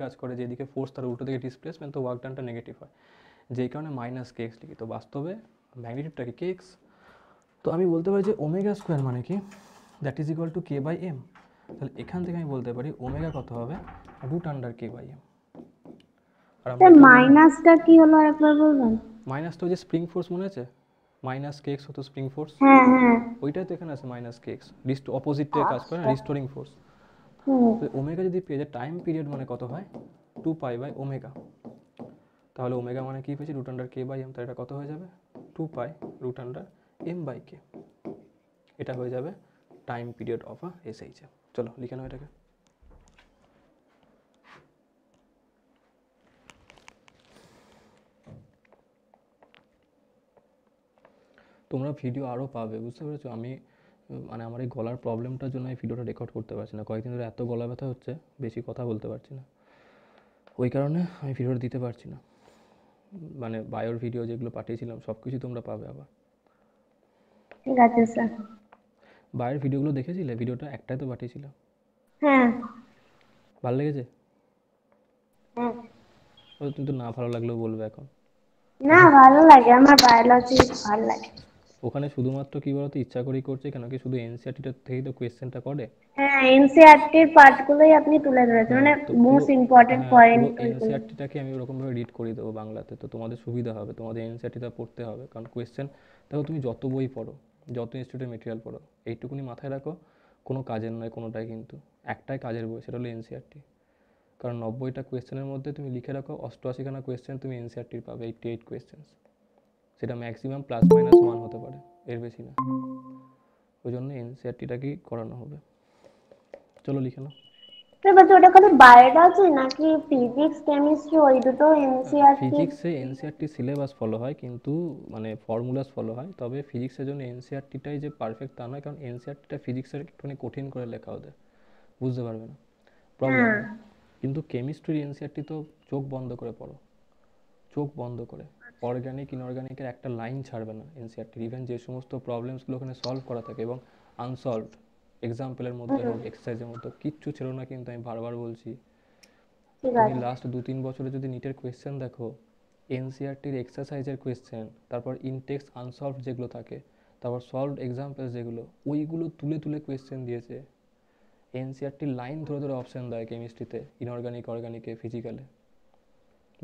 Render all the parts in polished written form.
কাজ করে, যেদিকে ফোর্স তার উল্টো দিকে ডিসপ্লেসমেন্ট, তো ওয়ার্ক ডানটা নেগেটিভ হয়, যেই কারণে মাইনাস কে এক্স লিখি। তো বাস্তবে ম্যাগনিটিউডটা কি কে এক্স। তো আমি বলতে পারি যে ওমেগা স্কোয়ার মানে কি, that is equal to K by M. তাহলে এখান থেকে আমি বলতে পারি ওমেগা কত হবে, root under K by M. আর আমরা মাইনাসটা কি হলো আরেকবার বলবেন? মাইনাসটা যে স্প্রিং ফোর্স মনে আছে, মাইনাস কে এক্স হতো স্প্রিং ফোর্স, হ্যাঁ হ্যাঁ। ওইটাই তো এখানে আছে মাইনাস কে এক্স, অপোজিট থেকে কাজ করে না, আচ্ছা। Restoring force. হুম। তো ওমেগা যদি পেয়ে যায়, টাইম পিরিয়ড মানে কত হয়, 2 পাই বাই ওমেগা। তাহলে ওমেগা মানে কি পেয়েছি, root under K by M. তাহলে এটা কত হয়ে যাবে, 2 pi root under m by k. এটা হয়ে যাবে time period of a SHM. চলো লিখে নাও এটাকে। তোমরা ভিডিও আরও পাবে, বুঝতে পেরেছো। আমি মানে আমার এই গলার প্রবলেমটার জন্য এই ভিডিওটা রেকর্ড করতে পারছি না, কয়েকদিন ধরে এত গলা ব্যথা হচ্ছে, বেশি কথা বলতে পারছি না, ওই কারণে আমি ভিডিওটা দিতে পারছি না। মানে বায়োর ভিডিও যেগুলো পাঠিয়েছিলাম সব কিছু তোমরা পাবে আবার। ঠিক আছে স্যার। বায়োর ভিডিওগুলো দেখেছিলে? ভিডিওটা একটাই তো পাঠিয়েছিলাম। হ্যাঁ ভালো লেগেছে? হ্যাঁ। ও কিন্তু না ভালো লাগলেও বলবে এখন। না ভালো লাগে, আমার বায়োলজি ভালো লাগে। ওখানে শুধুমাত্র কি বলতো, ইচ্ছা করেই করছে, কেন কি শুধু এনসিআরটিটা থেকেই তো কোয়েশ্চেনটা করে। হ্যাঁ, এনসিইআরটির পার্টগুলোই আপনি তুলে ধরেছেন, হ্যাঁ মানে তো পুরো, মোস্ট ইম্পর্টেন্ট হ্যাঁ পুরো পয়েন্ট ওইগুলো। এনসিআরটিটাকে আমি ওরকমভাবে রিড করে দেবো বাংলাতে, তো তোমাদের সুবিধা হবে, তোমাদের এনসিআরটিটা পড়তে হবে, কারণ কোয়েশ্চেন দেখো, তুমি যত বই পড়ো, যত ইনস্টিটিউটের মেটেরিয়াল পড়ো, এইটুকুনি মাথায় রাখো, কোনো কাজের নয় কোনোটাই, কিন্তু একটাই কাজের বই, সেটা হলো এনসিআরটি। কারণ 90টা কোয়েশ্চেনের মধ্যে তুমি লিখে রাখো 88খানা কোয়েশ্চেন তুমি এনসিআরটির পাবে, 88 কোয়েশ্চেন। সেটা ম্যাক্সিমাম +-1 হতে পারে, এর বেশি না। ওই জন্য এনসিআরটিটাকেই করানো হবে। চলো লিখে নাও। বলছি ওটা খালি বায়োলজি নাকি ফিজিক্স কেমিস্ট্রি ওই দুটো এনসিইআরটি? ফিজিক্সে এনসিআরটি সিলেবাস ফলো হয়, কিন্তু মানে ফর্মুলাস ফলো হয়, তবে ফিজিক্সের জন্য এনসিআরটিটাই যে পারফেক্ট তা নয়, কারণ এনসিআরটিটা ফিজিক্সের একটুখানি কঠিন করে লেখা ওদের, বুঝতে পারবে না, প্রবলেম হ্যাঁ। হয়। কিন্তু কেমিস্ট্রির এনসিআরটি তো চোখ বন্ধ করে পড়ো, চোখ বন্ধ করে। অর্গানিক ইনঅর্গানিকের একটা লাইন ছাড়বে না এনসিআরটির, ইভেন যে সমস্ত প্রবলেমসগুলো ওখানে সলভ করা থাকে এবং আনসলভড, এক্সাম্পলের মধ্যে হোক, এক্সারসাইজের মধ্যে, কিচ্ছু ছিল না, কিন্তু আমি বারবার বলছি। ঠিক তুমি আছে। লাস্ট 2-3 বছরে যদি নিটের কোয়েশ্চেন দেখো, এনসিআরটির এক্সারসাইজের কোয়েশ্চেন, তারপর ইনটেক্সট আনসলভড যেগুলো থাকে, তারপর সলভড এক্সাম্পলস যেগুলো, ওইগুলো তুলে তুলে কোয়েশ্চেন দিয়েছে। এনসিআরটির লাইন ধরে ধরে অপশন দেয় কেমিস্ট্রিতে, ইনঅর্গানিক, অর্গানিকে, ফিজিক্যালে, না,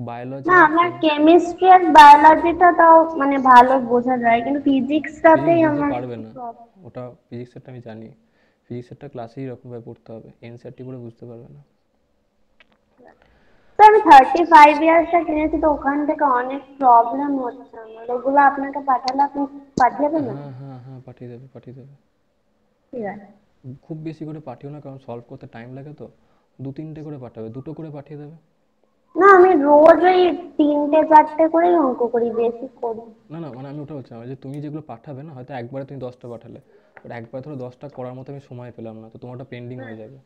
বায়োলজি আমার কেমিস্ট্রি আর বায়োলজিটা তাও মানে ভালো বোঝা যায়, কিন্তু ফিজিক্স ফিজিক্সটাতেই বুঝতে আমার পারবে একটু না, প্রবলেম। ওটা ফিজিক্সেরটা আমি জানি, ফিজিক্সেরটা ক্লাসেই এরকমভাবে পড়তে হবে, এনসিআরটি করে বুঝতে পারবে না। তো আমি 35 ইয়ার্সটা কিনেছি, তো ওখান থেকে অনেক প্রবলেম হচ্ছে আমার, ওগুলো আপনাকে পাঠালে আপনি পাঠিয়ে দেবেন? হ্যাঁ হ্যাঁ হ্যাঁ, পাঠিয়ে দেবে পাঠিয়ে দেবে। ঠিক আছে। খুব বেশি করে পাঠিও না, কারণ সলভ করতে টাইম লাগে, তো 2-3টে করে পাঠাবে, 2টো করে পাঠিয়ে দেবে। না, আমি রোজ ওই 3টে 4টে করেই অঙ্ক করি, বেশি করি। না না, মানে আমি ওটা বলছিলাম যে তুমি যেগুলো পাঠাবে না, হয়তো একবারে তুমি 10টা পাঠালে, বাট একবারে ধরো 10টা করার মতো আমি সময় পেলাম না, তো তোমার ওটা পেন্ডিং হয়ে যাবে।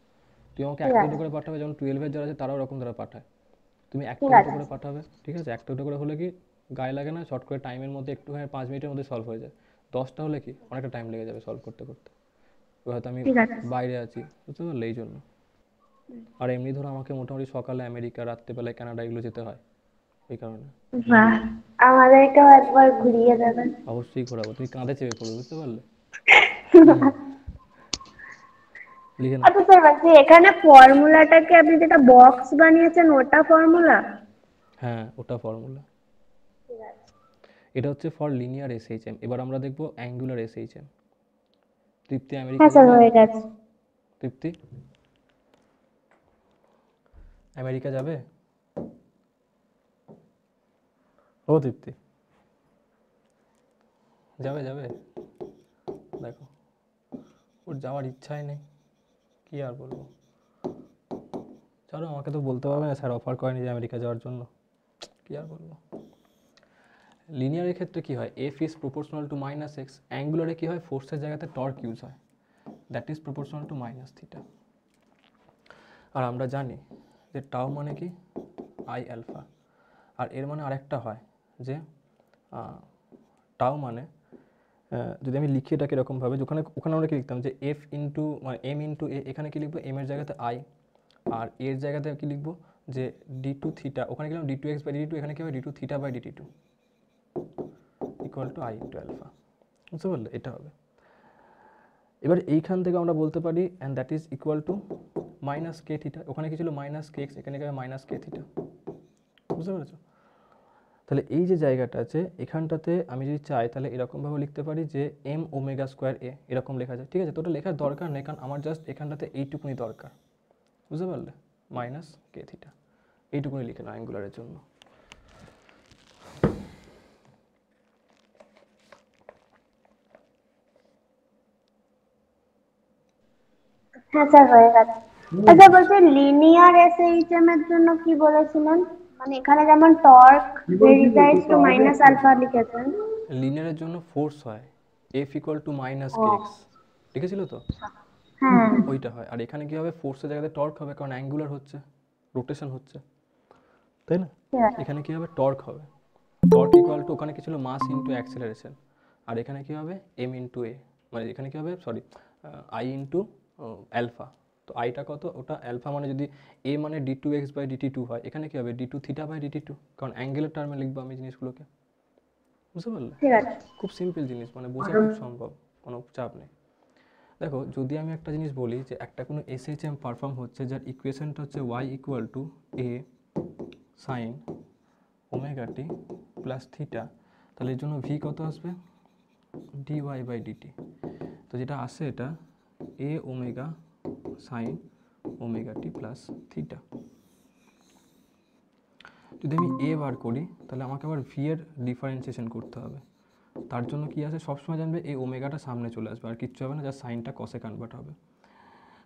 তুমি আমাকে ঠিক একটা দুটো আছে। করে পাঠাবে, যেমন 12-এর যারা আছে তারাও ওরকম তারা পাঠায়, তুমি একটা ঠিক দুটো আছে। করে পাঠাবে, ঠিক আছে? একটা দুটো করে হলে কি গায়ে লাগে না, শর্ট করে টাইমের মধ্যে একটুখানি 5 মিনিটের মধ্যে সলভ হয়ে যায়। 10টা হলে কি অনেকটা টাইম লেগে যাবে সলভ করতে করতে, এবার হয়তো আমি ঠিক আছে। বাইরে আছি, বুঝতে পারলে, এই জন্য। আর এমনি ধরো আমাকে মোটামুটি সকালে আমেরিকা, রাত্রেবেলায় কানাডা, এগুলো যেতে হয়, এই কারণে। বাহ, আমাদেরকেও একবার ঘুরিয়ে দেবেন। অবশ্যই ঘোরাবো, তুমি কাঁধে চেপে পড়বে, বুঝতে পারলে। লিখে নাও। আচ্ছা স্যার, বলছি এখানে ফর্মুলাটাকে আপনি যেটা বক্স বানিয়েছেন ওটা ফর্মুলা? হ্যাঁ ওটা ফর্মুলা। ঠিক আছে। এটা হচ্ছে ফর লিনিয়ার এসএইচএম। এবার আমরা দেখবো অ্যাঙ্গুলার এসএইচএম। তৃপ্তি আমেরিকা হ্যাঁ স্যার, যাবে? হয়ে গেছে। তৃপ্তি আমেরিকা যাবে? ও তৃপ্তি, যাবে যাবে? দেখো, ওর যাওয়ার ইচ্ছাই নেই, কি আর বলবো। চলো, আমাকে তো বলতে পারবে না স্যার অফার করেনি যে আমেরিকা যাওয়ার জন্য, কি আর বলবো। লিনিয়ারের ক্ষেত্রে কি হয়, F is proportional to minus X. অ্যাঙ্গুলারে কি হয়, ফোর্সের জায়গাতে টর্ক ইউজ হয়, that is proportional to minus theta. আর আমরা জানি যে টাও মানে কি, আই অ্যালফা। আর এর মানে আরেকটা হয় যে টাও মানে, যদি আমি লিখি এটাকে এরকমভাবে, ওখানে ওখানে আমরা কি লিখতাম যে এফ ইন্টু মানে এম ইন্টু এ, এখানে কি লিখবো, এম এর জায়গাতে আই, আর এর জায়গাতে কি লিখবো, যে d2 থিটা, ওখানে গেলাম d2x বাই dt2, এখানে কি হবে d2 theta by dt2 equal to i into alpha. বুঝতে পারলে? এটা হবে। এবার এইখান থেকে আমরা বলতে পারি and that is equal to minus K theta, ওখানে কি ছিল মাইনাস কে এক্স, এখানে কি হবে মাইনাস কে থিটা। বুঝতে পেরেছো? তাহলে এই যে জায়গাটা আছে এখানটাতে আমি যদি চাই তাহলে এরকমভাবে লিখতে পারি যে এম ওমেগা স্কোয়ার এ, এরকম লেখা যায়। ঠিক আছে? তো ওটা লেখার দরকার নেই, কারণ আমার জাস্ট এখানটাতে এইটুকুনি দরকার। বুঝতে পারলে? মাইনাস কে থিটা এইটুকুনি লিখে নাও অ্যাঙ্গুলারের জন্য। হ্যাঁ স্যার, হয়ে গেছে। আচ্ছা বলছি, লিনিয়ার এসএইচএম এর জন্য কি বলেছিলেন? মানে এখানে যেমন torque radius to minus alpha লিখেছেন। লিনিয়ারের জন্য ফোর্স হয় F equal to minus k x, লিখেছিল তো? হ্যাঁ। ওইটা হয়। আর এখানে কি হবে, ফোর্সের জায়গাতে টর্ক হবে, কারণ অ্যাঙ্গুলার হচ্ছে, রোটেশন হচ্ছে, তাই না? ঠিক আছে। এখানে কি হবে, টর্ক হবে। টর্ক ইকুয়াল টু, ওখানে কি ছিল মাস ইন্টু অ্যাক্সেলারেশন, আর এখানে কি হবে এম ইন্টু এ, মানে এখানে কি হবে সরি আই ইন্টু অ্যালফা। তো আইটা কত, ওটা অ্যালফা, মানে যদি এ মানে d2x বাই dt2 হয়, এখানে কি হবে d2 থিটা বাই dt2, কারণ অ্যাঙ্গেলের টার্মে লিখবো আমি জিনিসগুলোকে। বুঝতে পারলে? ঠিক আছে। খুব সিম্পল জিনিস, মানে বোঝা খুব সম্ভব, কোনো চাপ নেই। দেখো যদি আমি একটা জিনিস বলি যে একটা কোনো এসএইচএম পারফর্ম হচ্ছে যার ইকুয়েশনটা হচ্ছে y equal to A sine omega t plus theta, তাহলে এর জন্য ভি কত আসবে, dy বাই ডিটি। তো যেটা আসে এটা এ omega sine omega t plus theta. যদি আমি এ বার করি তাহলে আমাকে আবার ভি এর ডিফারেন্সিয়েশন করতে হবে। তার জন্য কি আছে, সবসময় জানবে এই ওমেগাটা সামনে চলে আসবে, আর কিচ্ছু হবে না, যা সাইনটা কসে কনভার্ট হবে।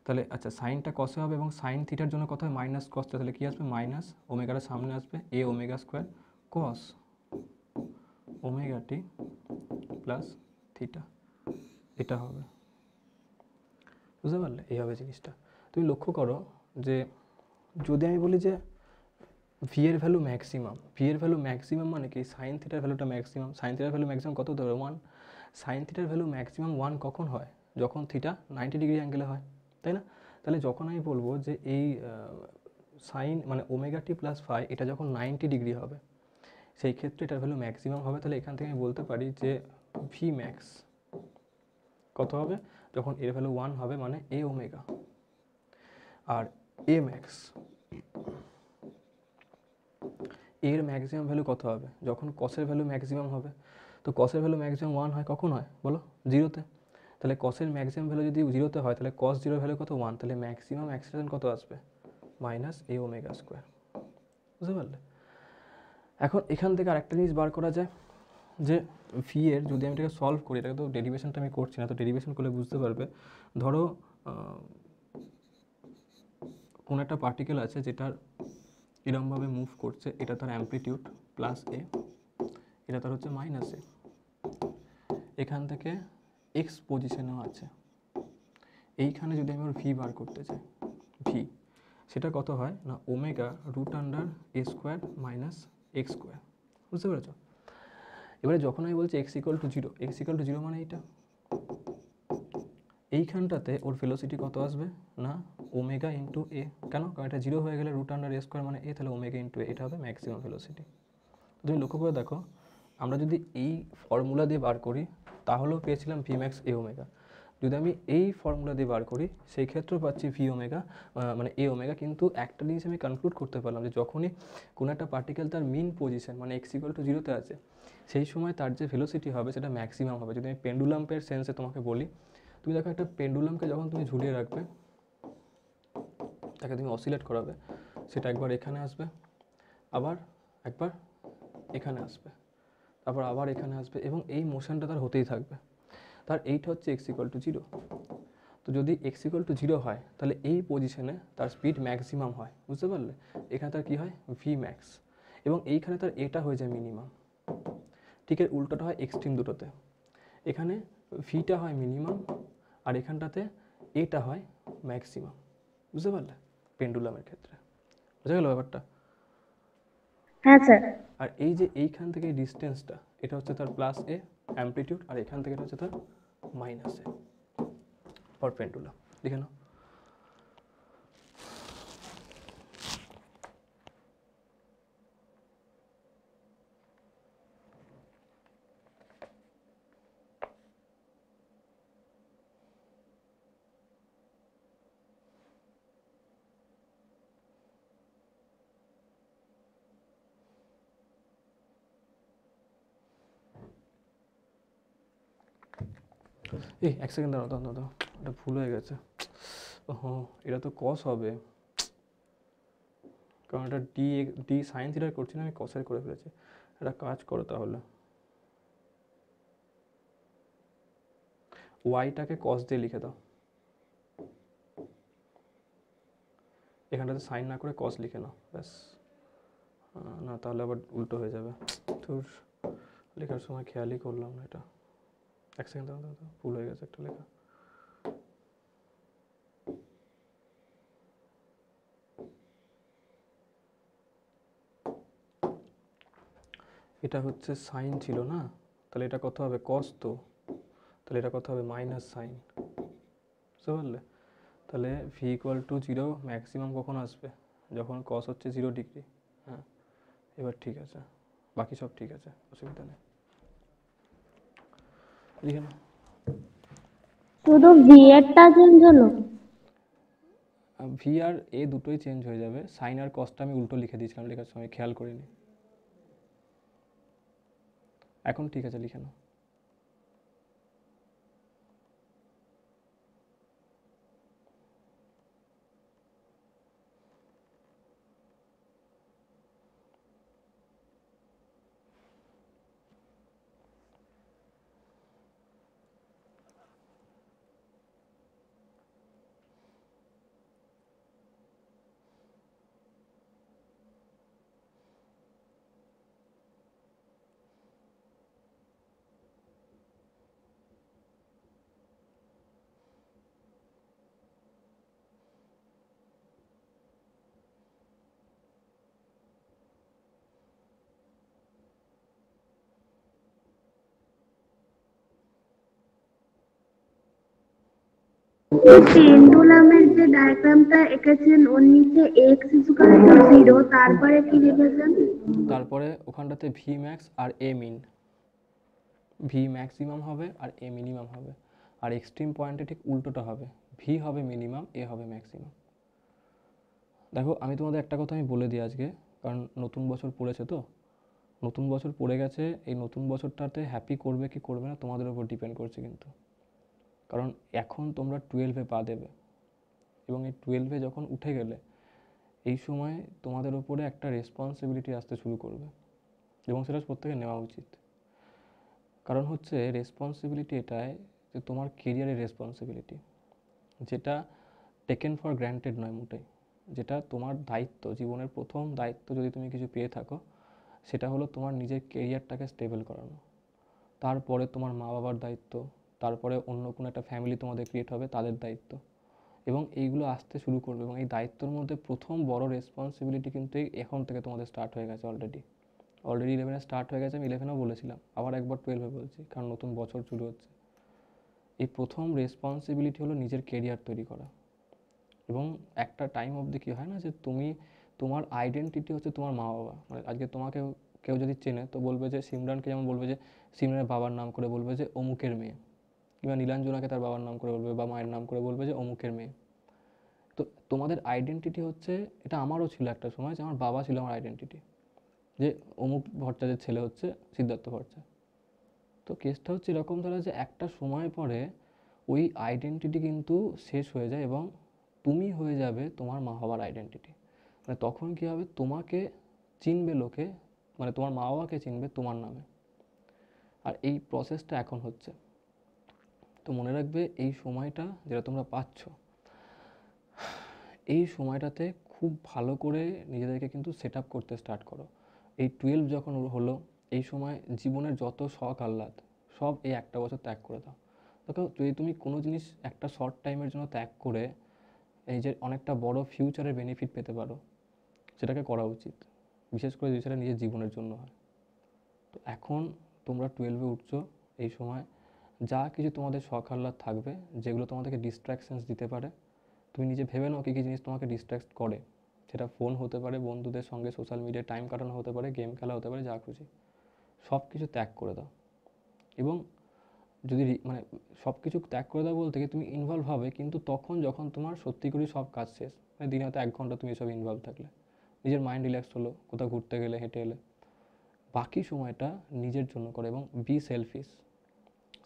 তাহলে আচ্ছা সাইনটা কসে হবে এবং সাইন থিটার জন্য কত হয় মাইনাস কসটা, তাহলে কী আসবে মাইনাস ওমেগাটা সামনে আসবে এ omega square cos omega t plus theta, এটা হবে। বুঝতে পারলে? এই হবে জিনিসটা। তুমি লক্ষ্য করো যে যদি আমি বলি যে ভি এর ভ্যালু ম্যাক্সিমাম, ভি এর ভ্যালু ম্যাক্সিমাম মানে কি, সাইন থিটার ভ্যালুটা ম্যাক্সিমাম, সাইন থিটার ভ্যালু ম্যাক্সিমাম কত ধরো 1, সাইন থিটার ভ্যালু ম্যাক্সিমাম 1 কখন হয়, যখন থিটা 90 ডিগ্রি অ্যাঙ্গেলে হয়, তাই না? তাহলে যখন আমি বলবো যে এই সাইন মানে ওমেগা টি প্লাস ফাই এটা যখন 90 ডিগ্রি হবে, সেই ক্ষেত্রে এটার ভ্যালু ম্যাক্সিমাম হবে। তাহলে এখান থেকে আমি বলতে পারি যে ভি ম্যাক্স কত হবে, যখন এর ভ্যালু 1 হবে, মানে এ ওমেগা। আর এ ম্যাক্স, এর ম্যাক্সিমাম ভ্যালু কত হবে, যখন কসের ভ্যালু ম্যাক্সিমাম হবে। তো কসের ভ্যালু ম্যাক্সিমাম 1 হয়, কখন হয় বলো, 0-তে। তাহলে কসের ম্যাক্সিমাম ভ্যালু যদি 0-তে হয় তাহলে কস 0 ভ্যালু কত 1, তাহলে ম্যাক্সিমাম অ্যাক্সিলারেশন কত আসবে মাইনাস এ ওমেগা স্কোয়ার। বুঝতে পারলে? এখন এখান থেকে আরেকটা জিনিস বার করা যায় যে ভি এর যদি আমি এটাকে সলভ করি, এটাকে তো ডেরিভেশনটা আমি করছি না, তো ডেরিভেশন করলে বুঝতে পারবে। ধরো কোনো একটা পার্টিকেল আছে যেটার এরমভাবে মুভ করছে, এটা তার অ্যাম্পলিটিউড প্লাস এ, এটা তার হচ্ছে মাইনাস এ, এখান থেকে এক্স পজিশনেও আছে। এইখানে যদি আমি ওর ভি বার করতে চাই, ভি সেটা কত হয় না omega root under a square minus x square. বুঝতে পেরেছো? এবারে যখন আমি বলছি x equal to zero, x equal to zero মানে এইটা, এইখানটাতে ওর ভেলোসিটি কত আসবে না ওমেগা ইন্টু এ। কেন? কারণ এটা জিরো হয়ে গেলে রুট আন্ডার এ স্কোয়ার মানে এ, তাহলে ওমেগা ইন্টু এ, এটা হবে ম্যাক্সিমাম ভেলোসিটি। তুমি লক্ষ্য করে দেখো, আমরা যদি এই ফর্মুলা দিয়ে বার করি তাহলেও পেয়েছিলাম ভি ম্যাক্স এ ওমেগা, যদি আমি এই ফর্মুলা দিয়ে বার করি সেই ক্ষেত্রেও পাচ্ছি ভি ওমেগা মানে এ ওমেগা। কিন্তু একটা জিনিস আমি কনক্লুড করতে পারলাম যে যখনই কোনো একটা পার্টিকেল তার মিন পজিশন মানে এক্স ইকুয়াল টু জিরোতে আছে, সেই সময় তার যে ভেলোসিটি হবে সেটা ম্যাক্সিমাম হবে। যদি আমি পেন্ডুলামের সেন্সে তোমাকে বলি, তুমি দেখো একটা পেন্ডুলামকে যখন তুমি ঝুলিয়ে রাখবে, তাকে তুমি অসিলেট করাবে, সেটা একবার এখানে আসবে, আবার একবার এখানে আসবে, তারপর আবার এখানে আসবে, এবং এই মোশনটা তার হতেই থাকবে। তার এইটা হচ্ছে এক্স ইকুয়াল টু জিরো। তো যদি এক্স ইকুয়াল টু জিরো হয় তাহলে এই পজিশনে তার স্পিড ম্যাক্সিমাম হয়। বুঝতে পারলে? এখানে তার কী হয় ভি ম্যাক্স, এবং এইখানে তার এটা হয়ে যায় মিনিমাম। ঠিক এর উল্টোটা হয় এক্সট্রিম দুটোতে, এখানে ভিটা হয় মিনিমাম আর এখানটাতে এটা হয় ম্যাক্সিমাম। বুঝতে পারলে? পেন্ডুলামের ক্ষেত্রে বুঝা গেল ব্যাপারটা? হ্যাঁ স্যার। আর এই যে এইখান থেকে ডিস্টেন্সটা, এটা হচ্ছে তার প্লাস এ অ্যাম্পলিটিউড, আর এখান থেকে এটা হচ্ছে তার মাইনাস এ ফর পেন্ডুলাম। লিখে নাও। এই এক সেকেন্ড দাঁড়াও দাঁড়াও দাঁড়াও, এটা ভুল হয়ে গেছে। হ্যাঁ, এটা তো কস হবে, কারণ এটা ডি ডি সাইন থিটার করছি না, আমি কসের করে ফেলেছি। একটা কাজ করো তাহলে, ওয়াইটাকে কস দিয়ে লিখে দাও, এখানটাতে সাইন না করে কস লিখে নাও ব্যাস। না তাহলে আবার উল্টো হয়ে যাবে, তোর লেখার সময় খেয়ালই করলাম না এটা। এক সেকেন্ড দাঁড়াও দাঁড়াও, ভুল হয়ে গেছে একটা লেখা। এটা হচ্ছে সাইন ছিল না, তাহলে এটা কত হবে কস, তো তাহলে এটা কত হবে মাইনাস সাইন, বুঝতে পারলে? তাহলে V equal to zero maximum কখন আসবে, যখন কস হচ্ছে 0 ডিগ্রি। হ্যাঁ, এবার ঠিক আছে, বাকি সব ঠিক আছে, অসুবিধা নেই, লিখে নাও। শুধু ভি এরটা চেঞ্জ হলো? ভি আর এ দুটোই চেঞ্জ হয়ে যাবে, সাইন আর কসটা আমি উল্টো লিখে দিয়েছিলাম লেখার সময়, খেয়াল করিনি। এখন ঠিক আছে, লিখে নাও। পেন্ডুলামের যে ডায়াগ্রামটা এঁকেছেন ওর নিচে এক্স ইকুয়াল টু 0, তারপরে কি লিখেছেন? তারপরে ওখানটাতে ভি ম্যাক্স আর এ মিন, ভি ম্যাক্সিমাম হবে আর এ মিনিমাম হবে, আর এক্সট্রিম পয়েন্টে ঠিক উল্টোটা হবে, ভি হবে মিনিমাম, এ হবে ম্যাক্সিমাম। দেখো আমি তোমাদের একটা কথা আমি বলে দিই আজকে, কারণ নতুন বছর পড়েছে তো, নতুন বছর পড়ে গেছে, এই নতুন বছরটাতে হ্যাপি করবে কি করবে না তোমাদের উপর ডিপেন্ড করছে কিন্তু। কারণ এখন তোমরা 12-এ পা দেবে, এবং এই 12-এ যখন উঠে গেলে এই সময় তোমাদের উপরে একটা রেসপন্সিবিলিটি আসতে শুরু করবে, এবং সেটা প্রত্যেকে নেওয়া উচিত। কারণ হচ্ছে রেসপন্সিবিলিটি এটাই যে তোমার কেরিয়ারের রেসপন্সিবিলিটি, যেটা টেকেন ফর গ্র্যান্টেড নয় মোটেই, যেটা তোমার দায়িত্ব, জীবনের প্রথম দায়িত্ব যদি তুমি কিছু পেয়ে থাকো, সেটা হলো তোমার নিজের কেরিয়ারটাকে স্টেবল করানো। তারপরে তোমার মা বাবার দায়িত্ব, তারপরে অন্য কোনো একটা ফ্যামিলি তোমাদের ক্রিয়েট হবে, তাদের দায়িত্ব, এবং এইগুলো আসতে শুরু করবে। এবং এই দায়িত্বর মধ্যে প্রথম বড় রেসপন্সিবিলিটি কিন্তু এখন থেকে তোমাদের স্টার্ট হয়ে গেছে অলরেডি। 11-এ স্টার্ট হয়ে গেছে, আমি 11-এও বলেছিলাম, আবার একবার 12-এ বলছি, কারণ নতুন বছর শুরু হচ্ছে। এই প্রথম রেসপন্সিবিলিটি হলো নিজের কেরিয়ার তৈরি করা। এবং একটা টাইম অবধি কী হয় না, যে তুমি তোমার আইডেন্টিটি হচ্ছে তোমার মা বাবা। মানে আজকে তোমাকে কেউ যদি চেনে তো বলবে যে সিমরানকে, যেমন বলবে যে সিমরানের বাবার নাম করে বলবে যে অমুকের মেয়ে, কিংবা নীলাঞ্জনাকে তার বাবার নাম করে বলবে বা মায়ের নাম করে বলবে যে অমুকের মেয়ে। তো তোমাদের আইডেন্টিটি হচ্ছে, এটা আমারও ছিল একটা সময়, যে আমার বাবা ছিল আমার আইডেন্টিটি, যে অমুক ভট্টাচার্যের ছেলে হচ্ছে সিদ্ধার্থ ভট্টাচার্য। তো কেসটা হচ্ছে এরকম ধরো যে একটা সময় পরে ওই আইডেন্টিটি কিন্তু শেষ হয়ে যায়, এবং তুমি হয়ে যাবে তোমার মা বাবার আইডেন্টিটি। মানে তখন কী হবে, তোমাকে চিনবে লোকে, মানে তোমার মা বাবাকে চিনবে তোমার নামে। আর এই প্রসেসটা এখন হচ্ছে। তো মনে রাখবে এই সময়টা যেটা তোমরা পাচ্ছ, এই সময়টাতে খুব ভালো করে নিজেদেরকে কিন্তু সেট আপ করতে স্টার্ট করো। এই 12 যখন হলো, এই সময় জীবনের যত শখ আহ্লাদ সব এই একটা বছর ত্যাগ করে দাও। দেখো যদি তুমি কোনো জিনিস একটা শর্ট টাইমের জন্য ত্যাগ করে এই যে অনেকটা বড় ফিউচারের বেনিফিট পেতে পারো, সেটাকে করা উচিত, বিশেষ করে যদি সেটা নিজের জীবনের জন্য হয়। তো এখন তোমরা 12-এ উঠছো, এই সময় যা কিছু তোমাদের শখ আহ্লাদ থাকবে, যেগুলো তোমাদেরকে ডিস্ট্র্যাকশনস দিতে পারে, তুমি নিজে ভেবে নাও কী কী জিনিস তোমাকে ডিস্ট্র্যাক্ট করে। সেটা ফোন হতে পারে, বন্ধুদের সঙ্গে সোশ্যাল মিডিয়ায় টাইম কাটানো হতে পারে, গেম খেলা হতে পারে, যা খুশি সব কিছু ত্যাগ করে দাও। এবং যদি মানে সব কিছু ত্যাগ করে দাও বলতে কি, তুমি ইনভলভ হবে কিন্তু তখন যখন তোমার সত্যি করে সব কাজ শেষ, মানে দিনে হয়তো 1 ঘন্টা তুমি এসব ইনভলভ থাকলে, নিজের মাইন্ড রিল্যাক্স হলো, কোথাও ঘুরতে গেলে, হেঁটে এলে, বাকি সময়টা নিজের জন্য করো এবং বি সেলফিশ।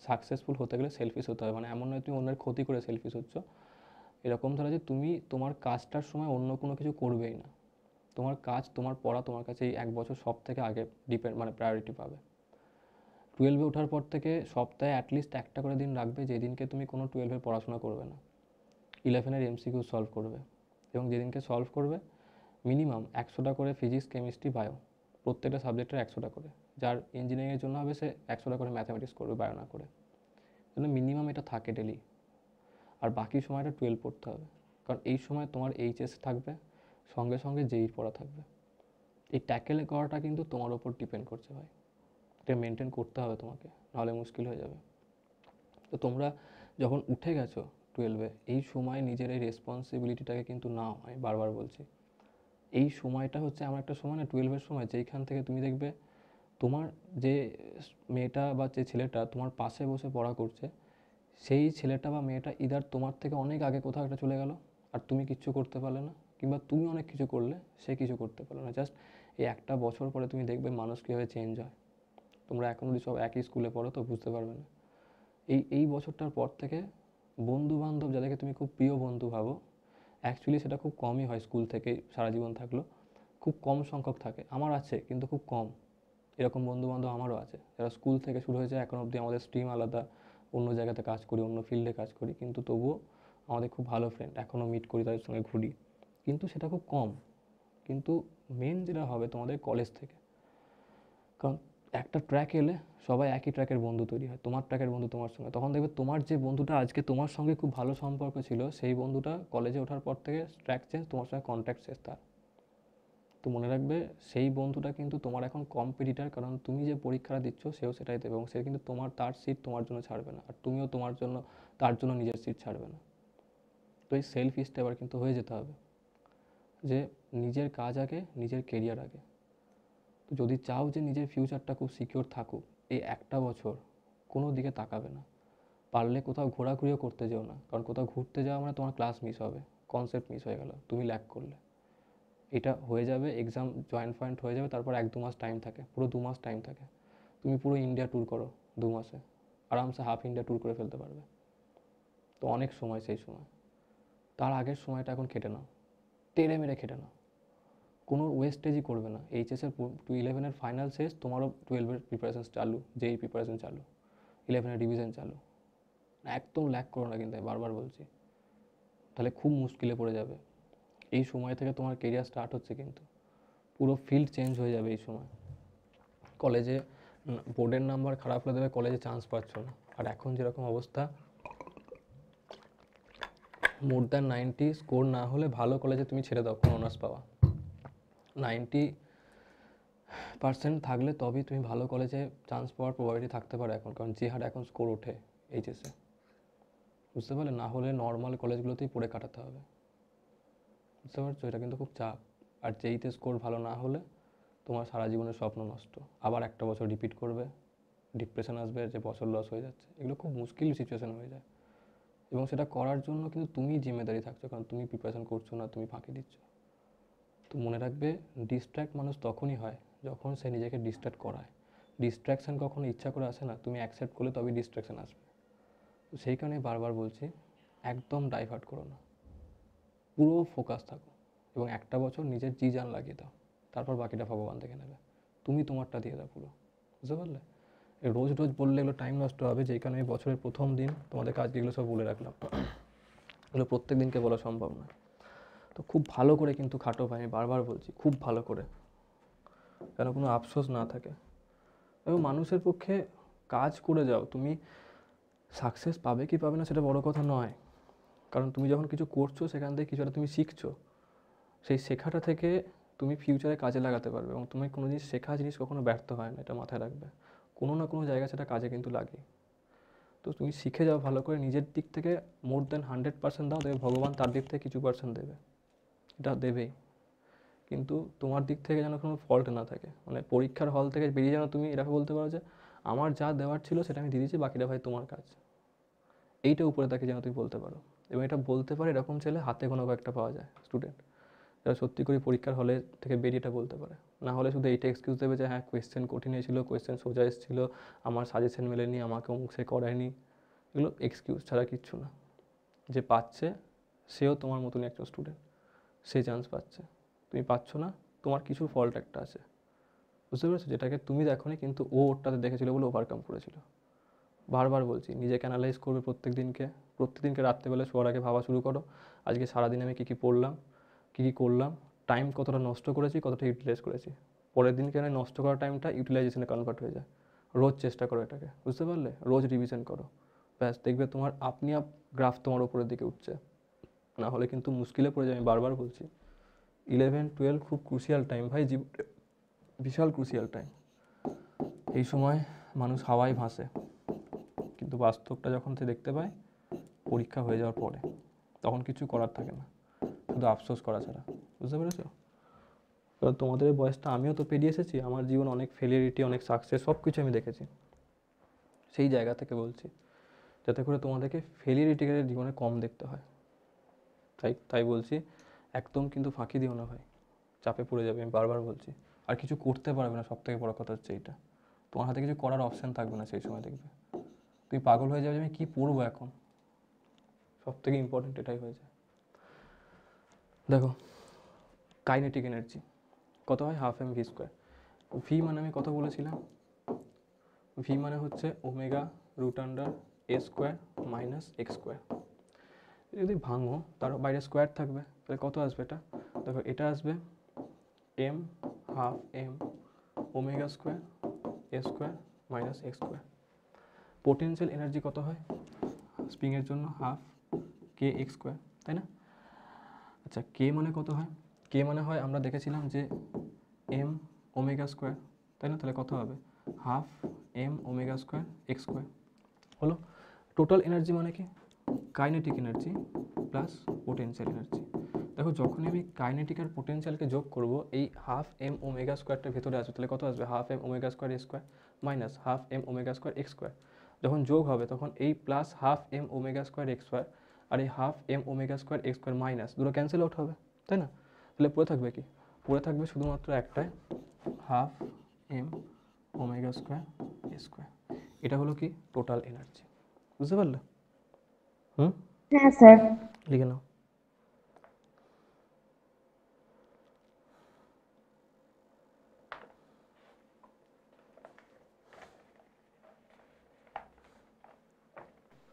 সাকসেসফুল হতে গেলে সেলফিশ হতে হবে, মানে এমন নয় তুমি অন্যের ক্ষতি করে সেলফিশ হচ্ছ, এরকম ধরো যে তুমি তোমার কাজটার সময় অন্য কোনো কিছু করবেই না, তোমার কাজ তোমার পড়া তোমার কাছে এই 1 বছর সব থেকে আগে মানে প্রায়োরিটি পাবে। 12-এ ওঠার পর থেকে সপ্তাহে অ্যাটলিস্ট একটা করে দিন রাখবে যেদিনকে তুমি কোনো 12-এর পড়াশোনা করবে না, 11-এর এমসিকিউ সলভ করবে, এবং যেদিনকে সলভ করবে মিনিমাম 100টা করে ফিজিক্স, কেমিস্ট্রি, বায়ো, প্রত্যেকটা সাবজেক্টের 100টা করে, যার ইঞ্জিনিয়ারিংয়ের জন্য হবে সে 100টা করে ম্যাথামেটিক্স করবে বায়ো না করে, তাহলে মিনিমাম এটা থাকে ডেলি। আর বাকি সময়টা 12 পড়তে হবে, কারণ এই সময় তোমার এইচএস থাকবে, সঙ্গে সঙ্গে জেইর পড়া থাকবে। এই ট্যাকেল করাটা কিন্তু তোমার ওপর ডিপেন্ড করছে ভাই, এটা মেনটেন করতে হবে তোমাকে, নাহলে মুশকিল হয়ে যাবে। তো তোমরা যখন উঠে গেছো 12-এ, এই সময় নিজের এই রেসপন্সিবিলিটিটাকে কিন্তু নাও, আমি বারবার বলছি। এই সময়টা হচ্ছে এমন একটা সময় না 12-এর সময়, যেইখান থেকে তুমি দেখবে তোমার যে মেয়েটা বা যে ছেলেটা তোমার পাশে বসে পড়া করছে, সেই ছেলেটা বা মেয়েটা ইদার তোমার থেকে অনেক আগে কোথাও একটা চলে গেল আর তুমি কিচ্ছু করতে পারলে না, কিংবা তুমি অনেক কিছু করলে সে কিছু করতে পারলো না। জাস্ট এই একটা বছর পরে তুমি দেখবে মানুষ কীভাবে চেঞ্জ হয়। তোমরা এখন যদি সব একই স্কুলে পড়ো তো বুঝতে পারবে না। এই বছরটার পর থেকে বন্ধু বান্ধব যাদেরকে তুমি খুব প্রিয় বন্ধু ভাবো, অ্যাকচুয়ালি সেটা খুব কমই হয় স্কুল থেকে সারা জীবন থাকলো, খুব কম সংখ্যক থাকে। আমার আছে কিন্তু খুব কম, এরকম বন্ধু বান্ধব আমারও আছে যারা স্কুল থেকে শুরু হয়েছে, এখন অবধি আমাদের স্ট্রিম আলাদা, অন্য জায়গাতে কাজ করি, অন্য ফিল্ডে কাজ করি, কিন্তু তবুও আমাদের খুব ভালো ফ্রেন্ড, এখনও মিট করি, তাদের সঙ্গে ঘুরি, কিন্তু সেটা খুব কম। কিন্তু মেন যেটা হবে তোমাদের কলেজ থেকে, কারণ একটা ট্র্যাক এলে সবাই একই ট্র্যাকের বন্ধু তৈরি হয়, তোমার ট্র্যাকের বন্ধু তোমার সঙ্গে, তখন দেখবে তোমার যে বন্ধুটা আজকে তোমার সঙ্গে খুব ভালো সম্পর্ক ছিল, সেই বন্ধুটা কলেজে ওঠার পর থেকে ট্র্যাক চেঞ্জ, তোমার সঙ্গে কন্ট্যাক্ট শেষ তার। তো মনে রাখবে সেই বন্ধুটা কিন্তু তোমার এখন কম্পিটিটার, কারণ তুমি যে পরীক্ষাটা দিচ্ছ সেও সেটাই দেবে, এবং সে কিন্তু তার সিট তোমার জন্য ছাড়বে না, আর তুমিও তার জন্য নিজের সিট ছাড়বে না। তো এই সেলফ স্টেপার কিন্তু হয়ে যেতে হবে, যে নিজের কাজ আগে, নিজের কেরিয়ার আগে। তো যদি চাও যে নিজের ফিউচারটা খুব সিকিওর থাকুক, এই একটা বছর কোনো দিকে তাকাবে না, পারলে কোথাও ঘোরাঘুরিও করতে যেও না, কারণ কোথাও ঘুরতে যাওয়া মানে তোমার ক্লাস মিস হবে, কনসেপ্ট মিস হয়ে গেল, তুমি ল্যাক করলে। এটা হয়ে যাবে, এক্সাম জয়েন্ট ফয়েন্ট হয়ে যাবে, তারপর 1-2 মাস টাইম থাকে, পুরো 2 মাস টাইম থাকে, তুমি পুরো ইন্ডিয়া ট্যুর করো 2 মাসে, আরামসে হাফ ইন্ডিয়া ট্যুর করে ফেলতে পারবে। তো অনেক সময় সেই সময়, তার আগের সময়টা এখন খেটে নাও, টেনে মেরে খেটে নাও, কোনো ওয়েস্টেজই করবে না। এইচএসের 11-এর ফাইনাল শেষ, তোমারও 12-এর প্রিপারেশন চালু, যেই প্রিপারেশন চালু, 11-এর রিভিশন চালু, একদম ল্যাক করো না কিন্তু, আমি বারবার বলছি, তাহলে খুব মুশকিলে পড়ে যাবে। এই সময় থেকে তোমার কেরিয়ার স্টার্ট হচ্ছে, কিন্তু পুরো ফিল্ড চেঞ্জ হয়ে যাবে এই সময়। কলেজে বোর্ডের নাম্বার খারাপ হলে দেবে, কলেজে চান্স পাচ্ছ না, আর এখন যেরকম অবস্থা, মোর দ্যান 90 স্কোর না হলে ভালো কলেজে তুমি ছেড়ে দাও কোনো অনার্স পাওয়া, 90% থাকলে তবেই তুমি ভালো কলেজে চান্স পাওয়ার প্রবাবিলিটি থাকতে পারে এখন, কারণ যে হারে এখন স্কোর ওঠে এইচএসে, বুঝতে পারলে? না হলে নর্মাল কলেজগুলোতেই পড়ে কাটাতে হবে, বুঝতে পারছো? এটা কিন্তু খুব চাপ। আর যেইতে স্কোর ভালো না হলে তোমার সারা জীবনের স্বপ্ন নষ্ট, আবার একটা বছর রিপিট করবে, ডিপ্রেশন আসবে যে বছর লস হয়ে যাচ্ছে, এগুলো খুব মুশকিল সিচুয়েশন হয়ে যায়। এবং সেটা করার জন্য কিন্তু তুমি জিম্মেদারি থাকছো, কারণ তুমি প্রিপারেশন করছো না, তুমি ফাঁকি দিচ্ছ। তো মনে রাখবে, ডিস্ট্র্যাক্ট মানুষ তখনই হয় যখন সে নিজেকে ডিস্ট্র্যাক্ট করায়। ডিস্ট্র্যাকশান কখনো ইচ্ছা করে আসে না, তুমি অ্যাকসেপ্ট করলে তবেই ডিস্ট্র্যাকশান আসবে। তো সেই কারণে বারবার বলছি, একদম ডাইভার্ট করো না, পুরো ফোকাস থাকো, এবং একটা বছর নিজের জি জান লাগিয়ে দাও, তারপর বাকিটা ভগবান দেখে নেবে, তুমি তোমারটা দিয়ে দাও পুরো, বুঝতে পারলে? রোজ রোজ বললে এগুলো টাইম নষ্ট হবে, যেই কারণে আমি বছরের প্রথম দিন তোমাদের কাজকে এগুলো সব বলে রাখলাম, এগুলো প্রত্যেক দিনকে বলা সম্ভব নয়। তো খুব ভালো করে কিন্তু খাটো ভাই, আমি বারবার বলছি, খুব ভালো করে, যেন কোনো আফসোস না থাকে। এবং মানুষের পক্ষে কাজ করে যাও, তুমি সাকসেস পাবে কি পাবে না সেটা বড় কথা নয়, কারণ তুমি যখন কিছু করছো সেখান থেকে কিছু একটা তুমি শিখছো, সেই শেখাটা থেকে তুমি ফিউচারে কাজে লাগাতে পারবে, এবং তুমি কোনো জিনিস শেখা জিনিস কখনো ব্যর্থ হয় না, এটা মাথায় রাখবে, কোনো না কোনো জায়গায় সেটা কাজে কিন্তু লাগে। তো তুমি শিখে যাও ভালো করে, নিজের দিক থেকে মোর দ্যান 100% দাও, দেখবে ভগবান তার দিক থেকে কিছু পার্সেন্ট দেবে, এটা দেবেই। কিন্তু তোমার দিক থেকে যেন কোনো ফল্ট না থাকে, মানে পরীক্ষার হল থেকে বেরিয়ে যেন তুমি এরকম বলতে পারো যে আমার যা দেওয়ার ছিল সেটা আমি দিয়ে দিয়েছি, বাকিটা ভাই তোমার কাজ, এইটা উপরে তাকে যেন তুমি বলতে পারো। এবং এটা বলতে পারে এরকম ছেলে হাতে গোনা কয়েকটা পাওয়া যায় স্টুডেন্ট, যারা সত্যি করে পরীক্ষার হলে থেকে বেরিয়ে এটা বলতে পারে। না হলে শুধু এইটা এক্সকিউজ দেবে যে হ্যাঁ কোয়েশ্চেন কঠিন হয়েছিল, কোয়েশ্চেন সোজা এসেছিল, আমার সাজেশন মেলেনি, আমাকে অমুক সে করায়নি। এগুলো এক্সকিউজ ছাড়া কিচ্ছু না। যে পাচ্ছে সেও তোমার মতনই একজন স্টুডেন্ট, সে চান্স পাচ্ছে, তুমি পাচ্ছ না, তোমার কিছু ফল্ট একটা আছে, বুঝতে পেরেছো? যেটাকে তুমি দেখোনি কিন্তু ও ওরটাতে দেখেছিল বলে ওভারকাম করেছিল। বারবার বলছি নিজেকে অ্যানালাইজ করবে প্রত্যেকদিনকে রাত্রেবেলা শোয়ার আগে ভাবা শুরু করো, আজকে সারাদিন আমি কী কী পড়লাম, কী কী করলাম, টাইম কতটা নষ্ট করেছি, কতটা ইউটিলাইজ করেছি। পরের দিনকে আমি নষ্ট করা টাইমটা ইউটিলাইজেশনে কনভার্ট হয়ে যায়। রোজ চেষ্টা করো এটাকে, বুঝতে পারলে? রোজ রিভিশন করো, ব্যাস দেখবে তোমার আপনি আপ গ্রাফ তোমার উপরের দিকে উঠছে। না হলে কিন্তু মুশকিলে পড়ে যায়, আমি বারবার বলছি। 11-12 খুব ক্রুশিয়াল টাইম ভাই, জীবনে বিশাল ক্রুশিয়াল টাইম। এই সময় মানুষ হাওয়ায় ভাসে, কিন্তু বাস্তবটা যখন সে দেখতে পায় পরীক্ষা হয়ে যাওয়ার পরে, তখন কিছু করার থাকে না, শুধু আফসোস করা ছাড়া, বুঝতে পেরেছো? এবার তোমাদের এই বয়সটা আমিও তো পেরিয়ে এসেছি, আমার জীবন অনেক ফেলিয়ারিটি, অনেক সাকসেস, সব কিছু আমি দেখেছি। সেই জায়গা থেকে বলছি যাতে করে তোমাদেরকে ফেলিয়ারিটিকে জীবনে কম দেখতে হয়। তাই বলছি, একদম কিন্তু ফাঁকি দিও না ভাই, চাপে পড়ে যাবে, আমি বারবার বলছি। আর কিছু করতে পারবে না, সব থেকে বড় কথা হচ্ছে এইটা, তোমার হাতে কিছু করার অপশান থাকবে না সেই সময়, দেখবে তুমি পাগল হয়ে যাবে যে আমি কী পড়বো এখন, সব থেকে ইম্পর্টেন্ট এটাই হয়ে যায়। দেখো কাইনেটিক এনার্জি কত হয়, half m v square. V মানে আমি কত বলেছিলাম, ভি মানে হচ্ছে omega root under a square minus x square. যদি ভাঙো তার বাইরে স্কোয়ার থাকবে, তাহলে কত আসবে এটা? দেখো এটা আসবে M half M omega square A square minus x square. Potential energy কত হয় স্প্রিংয়ের জন্য, হাফ কে এক্স স্কোয়ার, তাই না? আচ্ছা কে মানে কত হয়? কে মানে হয় আমরা দেখেছিলাম যে এম ওমেগা স্কোয়ার, তাই না? তাহলে কত হবে? Half M omega square x square. হলো। টোটাল এনার্জি মানে কি? Kinetic energy plus potential energy. দেখো যখনই আমি কাইনেটিক আর পোটেনশিয়ালকে যোগ করব, এই হাফ এম ওমেগা স্কোয়ারটা ভেতরে আসবে, তাহলে কত আসবে? Half M omega square A square minus half M omega square x square. যখন যোগ হবে তখন এই plus half M omega square x square আর এই half M omega square x square minus দুটো ক্যান্সেল আউট হবে, তাই না? তাহলে পড়ে থাকবে কি? পড়ে থাকবে শুধুমাত্র একটাই, half M omega square A square. এটা হলো কি? Total energy. বুঝতে পারলে? হ্যাঁ স্যার। লিখে নাও।